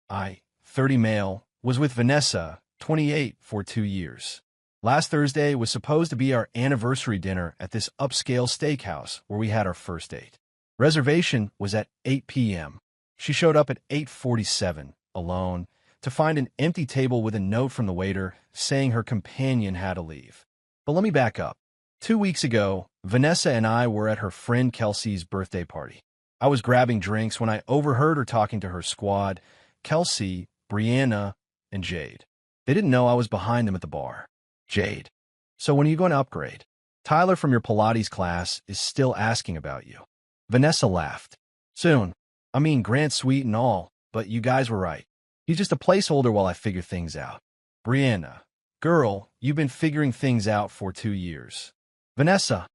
I, 30 male, was with Vanessa, 28, for 2 years. Last Thursday was supposed to be our anniversary dinner at this upscale steakhouse where we had our first date. Reservation was at 8 p.m. She showed up at 8:47, alone, to find an empty table with a note from the waiter saying her companion had to leave. But let me back up. 2 weeks ago, Vanessa and I were at her friend Kelsey's birthday party. I was grabbing drinks when I overheard her talking to her squad, Kelsey, Brianna, and Jade. They didn't know I was behind them at the bar. Jade. So when are you going to upgrade? Tyler from your Pilates class is still asking about you. Vanessa laughed. Soon. I mean, Grant's sweet and all, but you guys were right. He's just a placeholder while I figure things out. Brianna. Girl, you've been figuring things out for 2 years. Vanessa.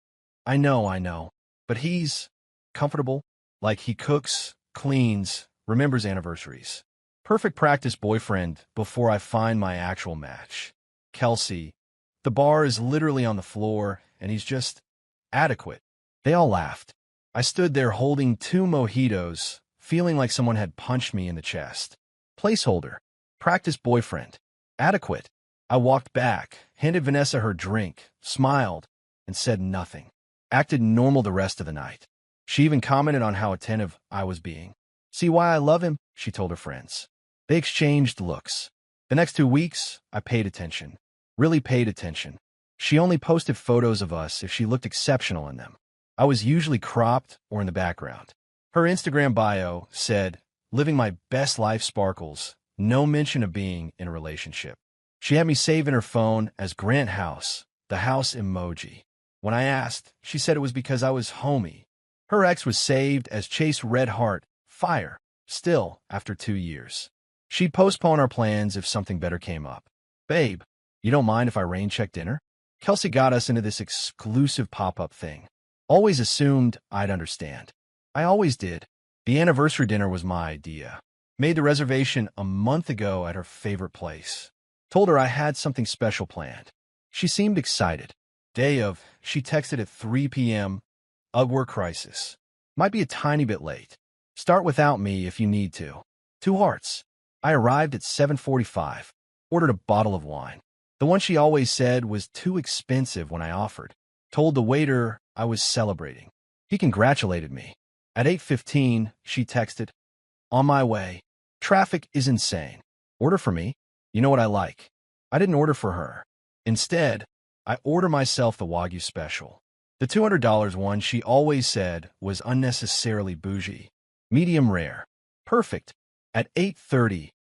I know, but he's comfortable. Like he cooks, cleans, remembers anniversaries. Perfect practice boyfriend before I find my actual match. Kelsey. The bar is literally on the floor, and he's just adequate. They all laughed. I stood there holding 2 mojitos, feeling like someone had punched me in the chest. Placeholder. Practice boyfriend. Adequate. I walked back, handed Vanessa her drink, smiled, and said nothing. Acted normal the rest of the night. She even commented on how attentive I was being. See why I love him, she told her friends. They exchanged looks. The next 2 weeks, I paid attention. Really paid attention. She only posted photos of us if she looked exceptional in them. I was usually cropped or in the background. Her Instagram bio said, living my best life sparkles, no mention of being in a relationship. She had me saved in her phone as Grant House, the house emoji. When I asked, she said it was because I was homey. Her ex was saved as Chase Red Heart, Fire, still after 2 years. She'd postpone our plans if something better came up. Babe, you don't mind if I rain check dinner? Kelsey got us into this exclusive pop-up thing. Always assumed I'd understand. I always did. The anniversary dinner was my idea. Made the reservation a month ago at her favorite place. Told her I had something special planned. She seemed excited. Day of, she texted at 3 p.m. Ugh, crisis. Might be a tiny bit late. Start without me if you need to. 2 hearts. I arrived at 7:45. Ordered a bottle of wine. The one she always said was too expensive when I offered. Told the waiter I was celebrating. He congratulated me. At 8:15, she texted, on my way. Traffic is insane. Order for me? You know what I like. I didn't order for her. Instead, I order myself the Wagyu special. The $200 one she always said was unnecessarily bougie. Medium rare. Perfect. At 8:30.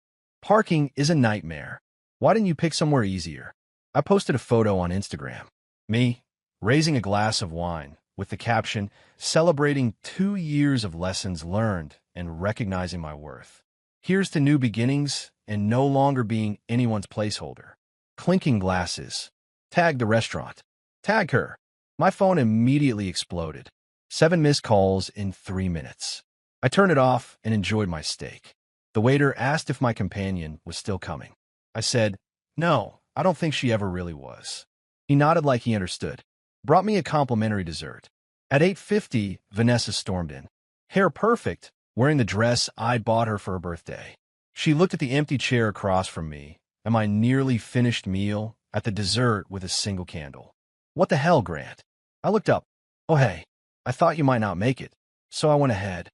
Parking is a nightmare. Why didn't you pick somewhere easier? I posted a photo on Instagram. Me, raising a glass of wine, with the caption, celebrating 2 years of lessons learned and recognizing my worth. Here's to new beginnings and no longer being anyone's placeholder. Clinking glasses. Tag the restaurant. Tag her. My phone immediately exploded. 7 missed calls in 3 minutes. I turned it off and enjoyed my steak. The waiter asked if my companion was still coming. I said, no, I don't think she ever really was. He nodded like he understood. Brought me a complimentary dessert. At 8:50, Vanessa stormed in. Hair perfect, wearing the dress I bought her for her birthday. She looked at the empty chair across from me and my nearly finished meal at the dessert with a single candle. What the hell, Grant? I looked up. Oh, hey, I thought you might not make it, so I went ahead.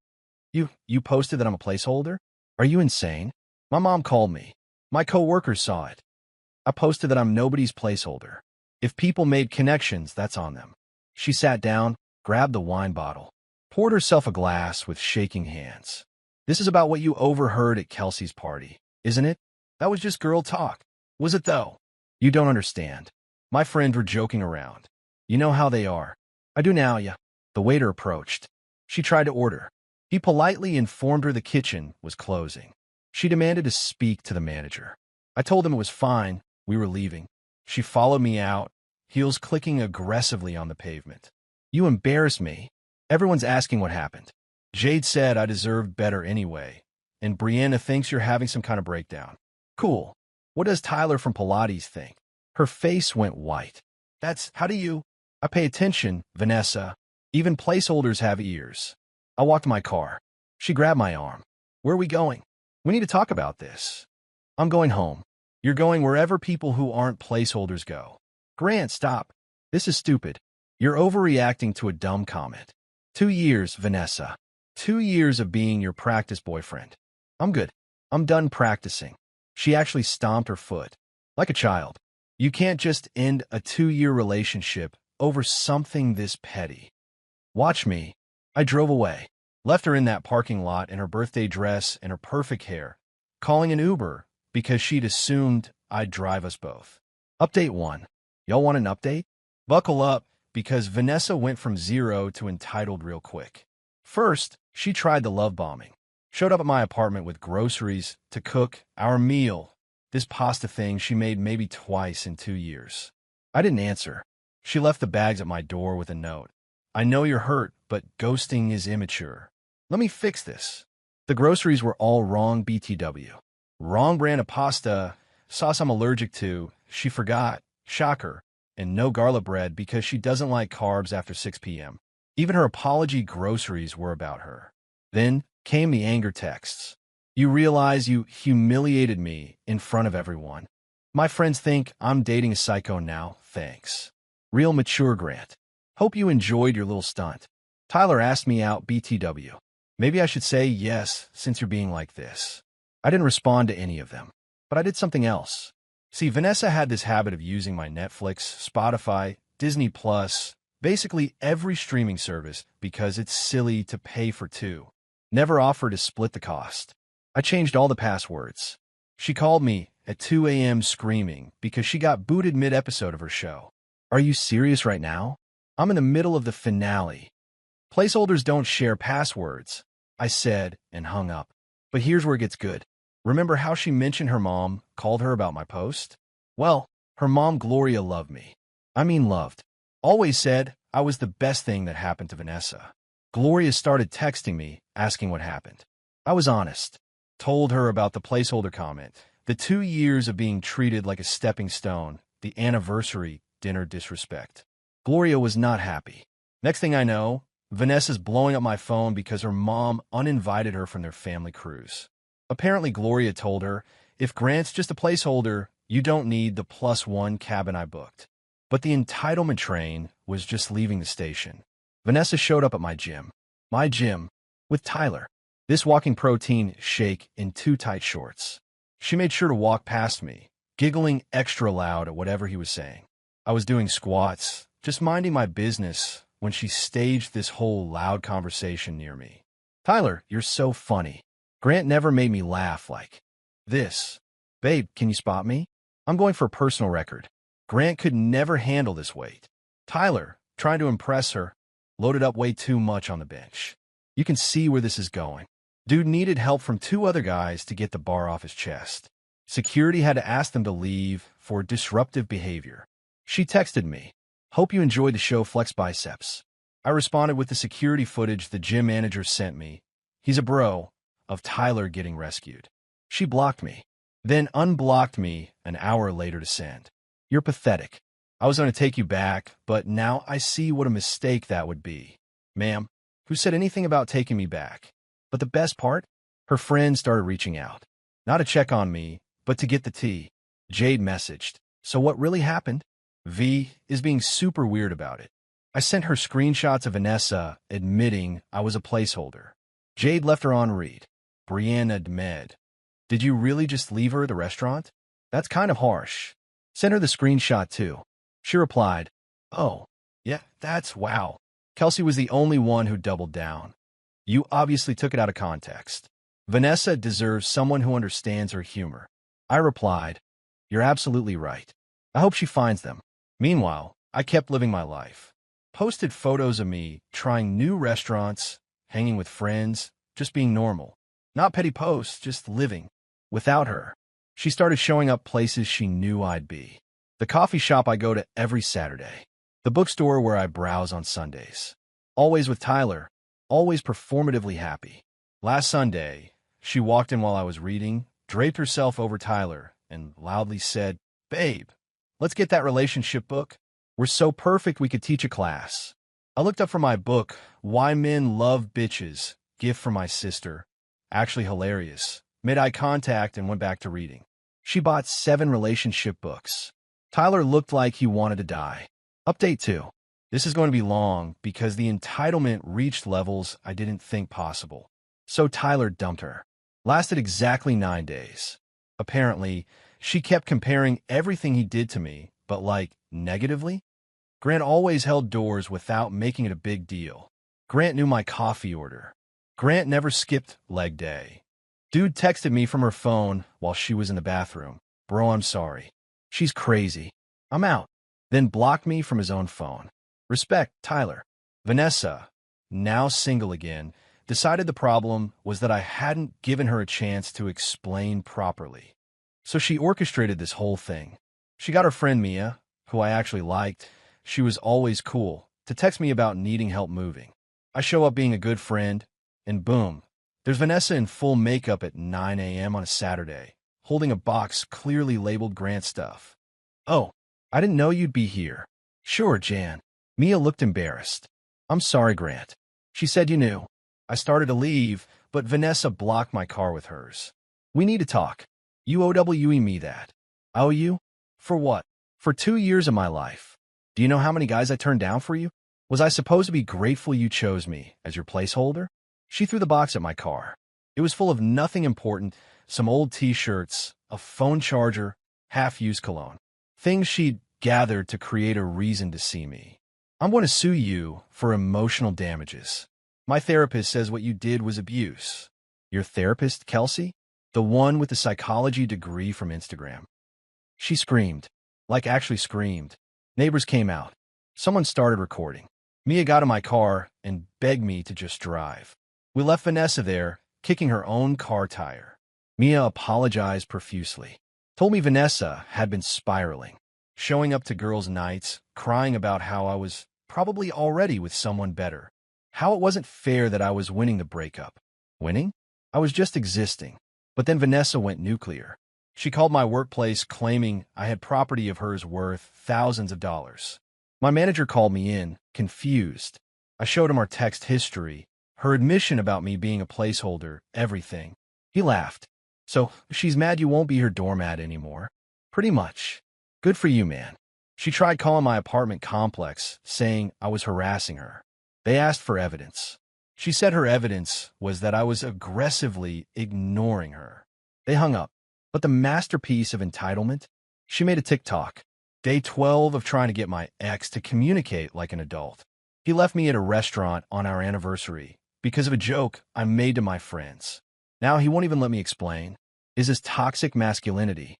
You posted that I'm a placeholder? Are you insane? My mom called me. My coworkers saw it. I posted that I'm nobody's placeholder. If people made connections, that's on them. She sat down, grabbed the wine bottle, poured herself a glass with shaking hands. This is about what you overheard at Kelsey's party, isn't it? That was just girl talk. Was it though? You don't understand. My friends were joking around. You know how they are. I do now, yeah. The waiter approached. She tried to order. He politely informed her the kitchen was closing. She demanded to speak to the manager. I told him it was fine. We were leaving. She followed me out, heels clicking aggressively on the pavement. You embarrassed me. Everyone's asking what happened. Jade said I deserved better anyway, and Brianna thinks you're having some kind of breakdown. Cool. What does Tyler from Pilates think? Her face went white. How do you? I pay attention, Vanessa. Even placeholders have ears. I walked to my car. She grabbed my arm. Where are we going? We need to talk about this. I'm going home. You're going wherever people who aren't placeholders go. Grant, stop. This is stupid. You're overreacting to a dumb comment. 2 years, Vanessa. 2 years of being your practice boyfriend. I'm good. I'm done practicing. She actually stomped her foot. Like a child. You can't just end a 2-year relationship over something this petty. Watch me. I drove away. Left her in that parking lot in her birthday dress and her perfect hair, calling an Uber because she'd assumed I'd drive us both. Update 1. Y'all want an update? Buckle up, because Vanessa went from 0 to entitled real quick. First, she tried the love bombing. Showed up at my apartment with groceries to cook our meal. This pasta thing she made maybe twice in 2 years. I didn't answer. She left the bags at my door with a note. I know you're hurt, but ghosting is immature. Let me fix this. The groceries were all wrong BTW. Wrong brand of pasta, sauce I'm allergic to, she forgot, shocker, and no garlic bread because she doesn't like carbs after 6 p.m. Even her apology groceries were about her. Then came the anger texts. You realize you humiliated me in front of everyone. My friends think I'm dating a psycho now, thanks. Real mature Grant. Hope you enjoyed your little stunt. Tyler asked me out BTW. Maybe I should say yes since you're being like this. I didn't respond to any of them, but I did something else. See, Vanessa had this habit of using my Netflix, Spotify, Disney Plus, basically every streaming service because it's silly to pay for two. Never offered to split the cost. I changed all the passwords. She called me at 2 a.m. screaming because she got booted mid-episode of her show. Are you serious right now? I'm in the middle of the finale. Placeholders don't share passwords, I said and hung up. But here's where it gets good. Remember how she mentioned her mom called her about my post? Well, her mom Gloria loved me. I mean loved. Always said I was the best thing that happened to Vanessa. Gloria started texting me, asking what happened. I was honest. Told her about the placeholder comment, the 2 years of being treated like a stepping stone, the anniversary dinner disrespect. Gloria was not happy. Next thing I know, Vanessa's blowing up my phone because her mom uninvited her from their family cruise. Apparently, Gloria told her, if Grant's just a placeholder, you don't need the +1 cabin I booked. But the entitlement train was just leaving the station. Vanessa showed up at my gym, with Tyler. This walking protein shake in 2 tight shorts. She made sure to walk past me, giggling extra loud at whatever he was saying. I was doing squats, just minding my business, when she staged this whole loud conversation near me. Tyler, you're so funny. Grant never made me laugh like this. Babe, can you spot me? I'm going for a personal record. Grant could never handle this weight. Tyler, trying to impress her, loaded up way too much on the bench. You can see where this is going. Dude needed help from 2 other guys to get the bar off his chest. Security had to ask them to leave for disruptive behavior. She texted me, hope you enjoyed the show Flex Biceps. I responded with the security footage the gym manager sent me. He's a bro, of Tyler getting rescued. She blocked me, then unblocked me an hour later to send. You're pathetic. I was going to take you back, but now I see what a mistake that would be. Ma'am, who said anything about taking me back? But the best part? Her friends started reaching out. Not to check on me, but to get the tea. Jade messaged. So what really happened? V is being super weird about it. I sent her screenshots of Vanessa admitting I was a placeholder. Jade left her on read. Brianna Dmed. Did you really just leave her at the restaurant? That's kind of harsh. Send her the screenshot too. She replied, oh, yeah, that's wow. Kelsey was the only one who doubled down. You obviously took it out of context. Vanessa deserves someone who understands her humor. I replied, you're absolutely right. I hope she finds them. Meanwhile, I kept living my life. Posted photos of me trying new restaurants, hanging with friends, just being normal. Not petty posts, just living. Without her, she started showing up places she knew I'd be. The coffee shop I go to every Saturday. The bookstore where I browse on Sundays. Always with Tyler. Always performatively happy. Last Sunday, she walked in while I was reading, draped herself over Tyler, and loudly said, babe, let's get that relationship book. We're so perfect we could teach a class. I looked up from my book, Why Men Love Bitches, gift from my sister. Actually hilarious. made eye contact, and went back to reading. She bought 7 relationship books. Tyler looked like he wanted to die. Update 2. This is going to be long because the entitlement reached levels I didn't think possible. So Tyler dumped her. Lasted exactly 9 days. Apparently, she kept comparing everything he did to me, but like, negatively? Grant always held doors without making it a big deal. Grant knew my coffee order. Grant never skipped leg day. Dude texted me from her phone while she was in the bathroom. Bro, I'm sorry. She's crazy. I'm out. Then blocked me from his own phone. Respect, Tyler. Vanessa, now single again, decided the problem was that I hadn't given her a chance to explain properly. So she orchestrated this whole thing. She got her friend Mia, who I actually liked, she was always cool, to text me about needing help moving. I show up being a good friend, and boom, there's Vanessa in full makeup at 9 a.m. on a Saturday, holding a box clearly labeled Grant stuff. Oh, I didn't know you'd be here. Sure, Jan. Mia looked embarrassed. I'm sorry, Grant. She said you knew. I started to leave, but Vanessa blocked my car with hers. We need to talk. You OWE me that. I owe you? For what? For 2 years of my life. Do you know how many guys I turned down for you? Was I supposed to be grateful you chose me as your placeholder? She threw the box at my car. It was full of nothing important, some old t-shirts, a phone charger, half-used cologne. Things she'd gathered to create a reason to see me. I'm going to sue you for emotional damages. My therapist says what you did was abuse. Your therapist, Kelsey? The one with the psychology degree from Instagram. She screamed. Like actually screamed. Neighbors came out. Someone started recording. Mia got in my car and begged me to just drive. We left Vanessa there, kicking her own car tire. Mia apologized profusely. Told me Vanessa had been spiraling. Showing up to girls' nights, crying about how I was probably already with someone better. How it wasn't fair that I was winning the breakup. Winning? I was just existing. But then Vanessa went nuclear. She called my workplace claiming I had property of hers worth thousands of dollars. My manager called me in, confused. I showed him our text history, her admission about me being a placeholder, everything. He laughed. So, she's mad you won't be her doormat anymore? Pretty much. Good for you, man. She tried calling my apartment complex, saying I was harassing her. They asked for evidence. She said her evidence was that I was aggressively ignoring her. They hung up. But the masterpiece of entitlement? She made a TikTok. Day 12 of trying to get my ex to communicate like an adult. He left me at a restaurant on our anniversary because of a joke I made to my friends. Now he won't even let me explain. Is this toxic masculinity?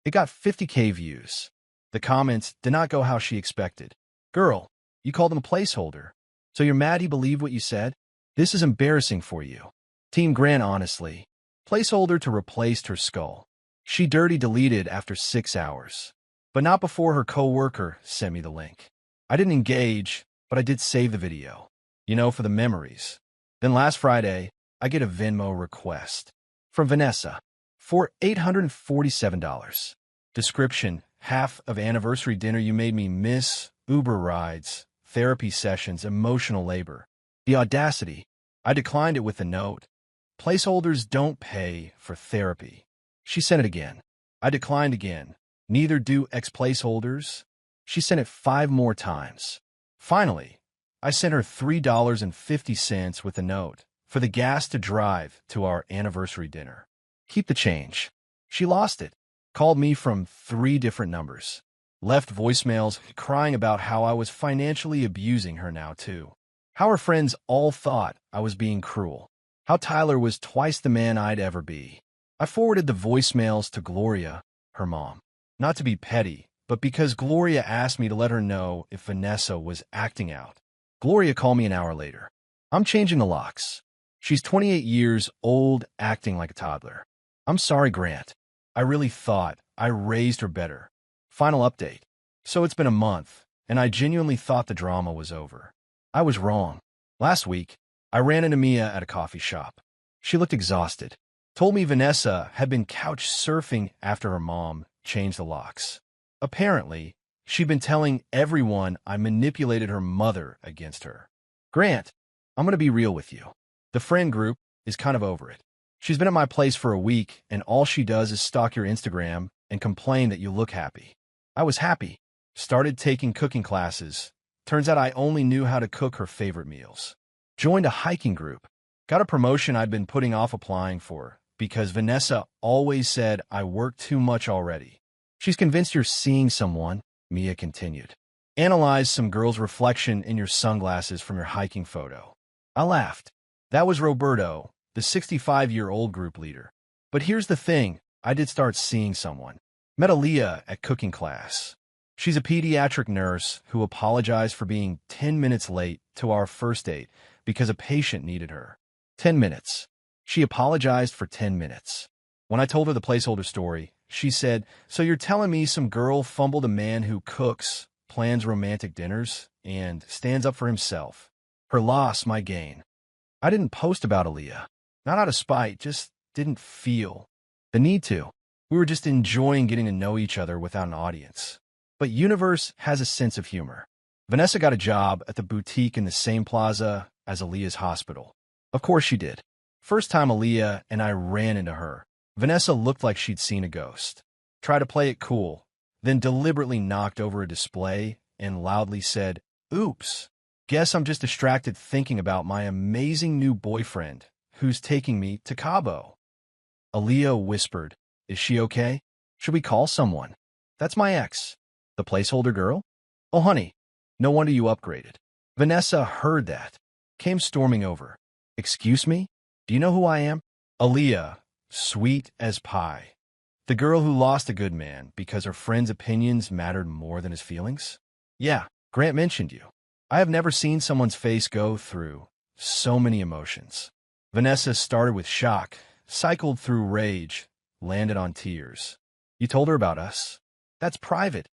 It got 50K views. The comments did not go how she expected. Girl, you called him a placeholder. So you're mad he believed what you said? This is embarrassing for you. Team Grant, honestly. Placeholder to replace her skull. She dirty deleted after 6 hours. But not before her co-worker sent me the link. I didn't engage, but I did save the video. You know, for the memories. Then last Friday, I get a Venmo request. From Vanessa. For $847. Description: half of anniversary dinner you made me miss, Uber rides, therapy sessions, emotional labor. The audacity. I declined it with a note. Placeholders don't pay for therapy. She sent it again. I declined again. Neither do ex-placeholders. She sent it 5 more times. Finally, I sent her $3.50 with a note for the gas to drive to our anniversary dinner. Keep the change. She lost it. Called me from 3 different numbers. Left voicemails crying about how I was financially abusing her now, too. How her friends all thought I was being cruel. How Tyler was twice the man I'd ever be. I forwarded the voicemails to Gloria, her mom. Not to be petty, but because Gloria asked me to let her know if Vanessa was acting out. Gloria called me an hour later. I'm changing the locks. She's 28 years old, acting like a toddler. I'm sorry, Grant. I really thought I raised her better. Final update. So it's been a month, and I genuinely thought the drama was over. I was wrong. Last week, I ran into Mia at a coffee shop. She looked exhausted. Told me Vanessa had been couch surfing after her mom changed the locks. Apparently, she'd been telling everyone I manipulated her mother against her. Grant, I'm going to be real with you. The friend group is kind of over it. She's been at my place for a week, and all she does is stalk your Instagram and complain that you look happy. I was happy. Started taking cooking classes. Turns out I only knew how to cook her favorite meals. Joined a hiking group. Got a promotion I'd been putting off applying for because Vanessa always said I worked too much already. She's convinced you're seeing someone, Mia continued. Analyze some girl's reflection in your sunglasses from your hiking photo. I laughed. That was Roberto, the 65-year-old group leader. But here's the thing, I did start seeing someone. Met Aaliyah at cooking class. She's a pediatric nurse who apologized for being 10 minutes late to our first date because a patient needed her. 10 minutes. She apologized for 10 minutes. When I told her the placeholder story, she said, "So you're telling me some girl fumbled a man who cooks, plans romantic dinners, and stands up for himself. Her loss, my gain." I didn't post about Aaliyah. Not out of spite, just didn't feel the need to. We were just enjoying getting to know each other without an audience. But Universe has a sense of humor. Vanessa got a job at the boutique in the same plaza as Aaliyah's hospital. Of course she did. First time Aaliyah and I ran into her, Vanessa looked like she'd seen a ghost. Tried to play it cool, then deliberately knocked over a display and loudly said, "Oops. Guess I'm just distracted thinking about my amazing new boyfriend who's taking me to Cabo." Aaliyah whispered, "Is she okay? Should we call someone?" "That's my ex." "The placeholder girl?" "Oh, honey, no wonder you upgraded." Vanessa heard that, came storming over. "Excuse me? Do you know who I am?" Aaliyah, sweet as pie. "The girl who lost a good man because her friend's opinions mattered more than his feelings?" "Yeah, Grant mentioned you." I have never seen someone's face go through so many emotions. Vanessa started with shock, cycled through rage, landed on tears. "You told her about us?" "That's private."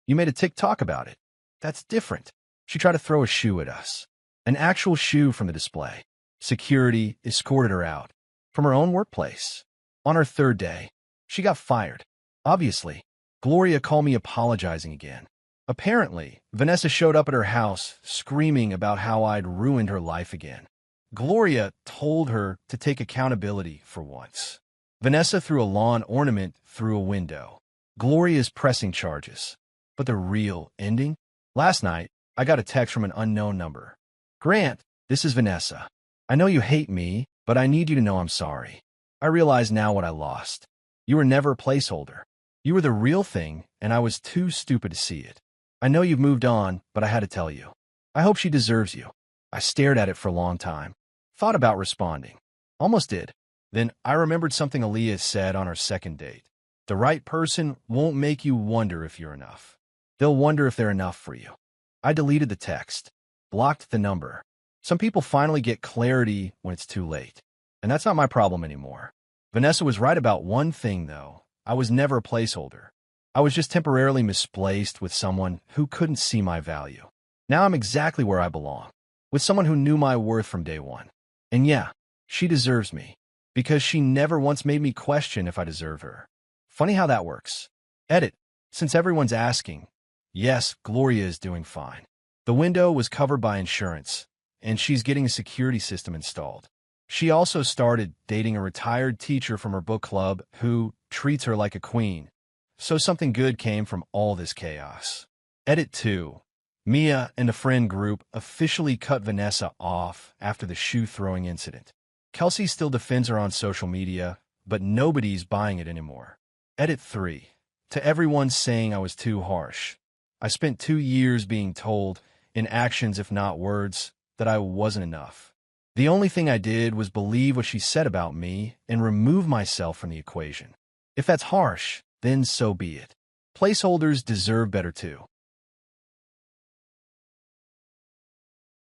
"You made a TikTok about it." "That's different." She tried to throw a shoe at us. An actual shoe from the display. Security escorted her out. From her own workplace. On her third day, she got fired. Obviously, Gloria called me apologizing again. Apparently, Vanessa showed up at her house screaming about how I'd ruined her life again. Gloria told her to take accountability for once. Vanessa threw a lawn ornament through a window. Gloria's pressing charges. But the real ending? Last night, I got a text from an unknown number. "Grant, this is Vanessa. I know you hate me, but I need you to know I'm sorry. I realize now what I lost. You were never a placeholder. You were the real thing, and I was too stupid to see it. I know you've moved on, but I had to tell you. I hope she deserves you." I stared at it for a long time. Thought about responding. Almost did. Then I remembered something Aaliyah said on our second date. The right person won't make you wonder if you're enough. They'll wonder if they're enough for you. I deleted the text. Blocked the number. Some people finally get clarity when it's too late. And that's not my problem anymore. Vanessa was right about one thing, though. I was never a placeholder. I was just temporarily misplaced with someone who couldn't see my value. Now I'm exactly where I belong. With someone who knew my worth from day one. And yeah, she deserves me. Because she never once made me question if I deserve her. Funny how that works. Edit. Since everyone's asking, yes, Gloria is doing fine. The window was covered by insurance, and she's getting a security system installed. She also started dating a retired teacher from her book club who treats her like a queen. So something good came from all this chaos. Edit 2. Mia and a friend group officially cut Vanessa off after the shoe-throwing incident. Kelsey still defends her on social media, but nobody's buying it anymore. Edit 3. To everyone saying I was too harsh. I spent 2 years being told, in actions if not words, that I wasn't enough. The only thing I did was believe what she said about me and remove myself from the equation. If that's harsh, then so be it. Placeholders deserve better too.